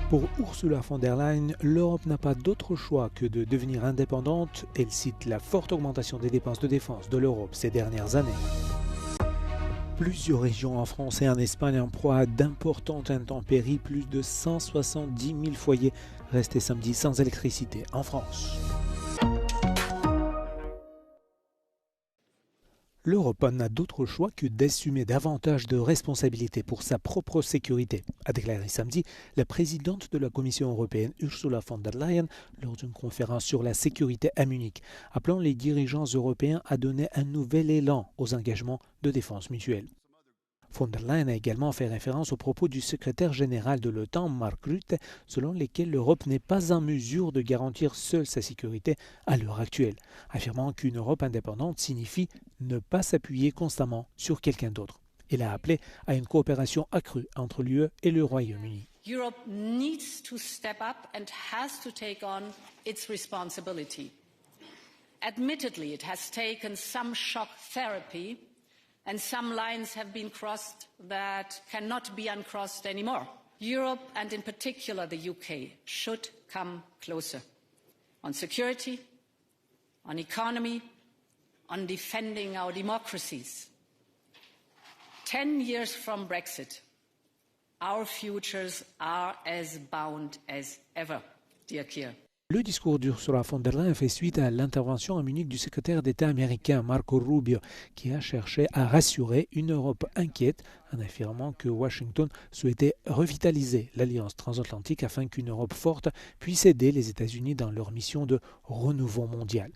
Pour Ursula von der Leyen, l'Europe n'a pas d'autre choix que de devenir indépendante. Elle cite la forte augmentation des dépenses de défense de l'Europe ces dernières années. Plusieurs régions en France et en Espagne en proie à d'importantes intempéries. Plus de 170 000 foyers restés samedi sans électricité en France. L'Europe n'a d'autre choix que d'assumer davantage de responsabilités pour sa propre sécurité, a déclaré samedi la présidente de la Commission européenne Ursula von der Leyen lors d'une conférence sur la sécurité à Munich, appelant les dirigeants européens à donner un nouvel élan aux engagements de défense mutuelle. Von der Leyen a également fait référence aux propos du secrétaire général de l'OTAN, Mark Rutte, selon lesquels l'Europe n'est pas en mesure de garantir seule sa sécurité à l'heure actuelle, affirmant qu'une Europe indépendante signifie ne pas s'appuyer constamment sur quelqu'un d'autre. Il a appelé à une coopération accrue entre l'UE et le Royaume-Uni. Europe needs to step up and has to take on its responsibility. Admittedly, it has taken some shock therapy. And some lines have been crossed that cannot be uncrossed anymore. Europe, and in particular the UK, should come closer on security, on economy, on defending our democracies. 10 years from Brexit, our futures are as bound as ever, dear Keir. Le discours d'Ursula von der Leyen fait suite à l'intervention à Munich du secrétaire d'État américain Marco Rubio, qui a cherché à rassurer une Europe inquiète en affirmant que Washington souhaitait revitaliser l'alliance transatlantique afin qu'une Europe forte puisse aider les États-Unis dans leur mission de renouveau mondial.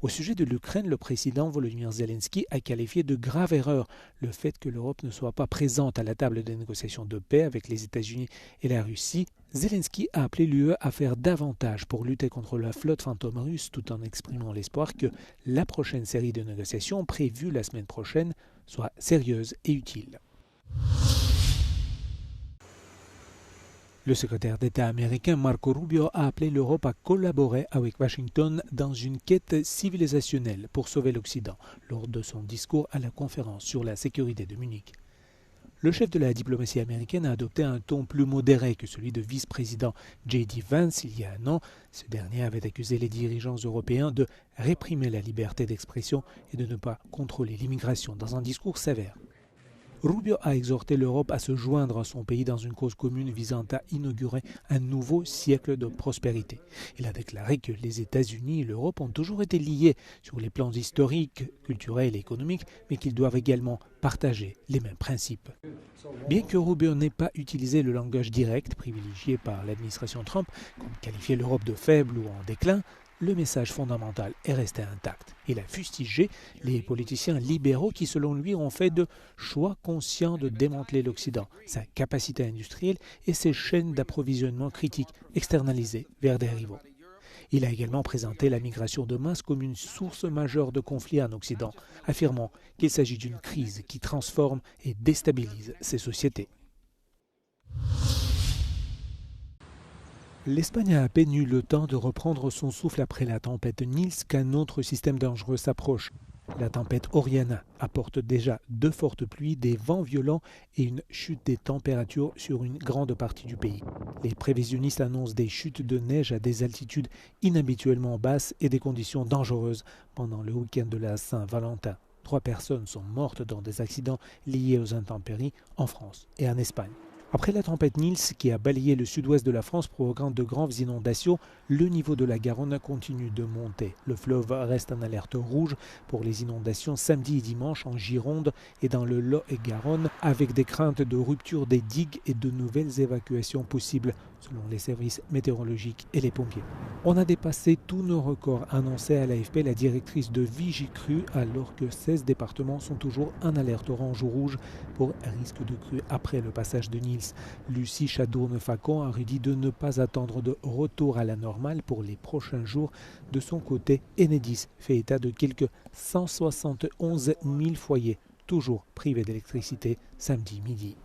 Au sujet de l'Ukraine, le président Volodymyr Zelensky a qualifié de grave erreur le fait que l'Europe ne soit pas présente à la table des négociations de paix avec les États-Unis et la Russie. Zelensky a appelé l'UE à faire davantage pour lutter contre la flotte fantôme russe tout en exprimant l'espoir que la prochaine série de négociations prévue la semaine prochaine soit sérieuse et utile. Le secrétaire d'État américain Marco Rubio a appelé l'Europe à collaborer avec Washington dans une quête civilisationnelle pour sauver l'Occident lors de son discours à la conférence sur la sécurité de Munich. Le chef de la diplomatie américaine a adopté un ton plus modéré que celui de vice-président J.D. Vance il y a un an. Ce dernier avait accusé les dirigeants européens de réprimer la liberté d'expression et de ne pas contrôler l'immigration dans un discours sévère. Rubio a exhorté l'Europe à se joindre à son pays dans une cause commune visant à inaugurer un nouveau siècle de prospérité. Il a déclaré que les États-Unis et l'Europe ont toujours été liés sur les plans historiques, culturels et économiques, mais qu'ils doivent également partager les mêmes principes. Bien que Rubio n'ait pas utilisé le langage direct privilégié par l'administration Trump, comme qualifier l'Europe de faible ou en déclin, le message fondamental est resté intact. Il a fustigé les politiciens libéraux qui, selon lui, ont fait de choix conscients de démanteler l'Occident, sa capacité industrielle et ses chaînes d'approvisionnement critiques externalisées vers des rivaux. Il a également présenté la migration de masse comme une source majeure de conflits en Occident, affirmant qu'il s'agit d'une crise qui transforme et déstabilise ces sociétés. L'Espagne a à peine eu le temps de reprendre son souffle après la tempête Nils qu'un autre système dangereux s'approche. La tempête Oriana apporte déjà de fortes pluies, des vents violents et une chute des températures sur une grande partie du pays. Les prévisionnistes annoncent des chutes de neige à des altitudes inhabituellement basses et des conditions dangereuses pendant le week-end de la Saint-Valentin. 3 personnes sont mortes dans des accidents liés aux intempéries en France et en Espagne. Après la tempête Nils qui a balayé le sud-ouest de la France provoquant de graves inondations, le niveau de la Garonne continue de monter. Le fleuve reste en alerte rouge pour les inondations samedi et dimanche en Gironde et dans le Lot-et-Garonne, avec des craintes de rupture des digues et de nouvelles évacuations possibles, selon les services météorologiques et les pompiers. On a dépassé tous nos records, annoncé à l'AFP la directrice de Vigicru, alors que 16 départements sont toujours en alerte orange ou rouge pour risque de crue après le passage de Nils. Lucie Chadourne-Facon a redit de ne pas attendre de retour à la normale pour les prochains jours. De son côté, Enedis fait état de quelques 171 000 foyers toujours privés d'électricité samedi midi.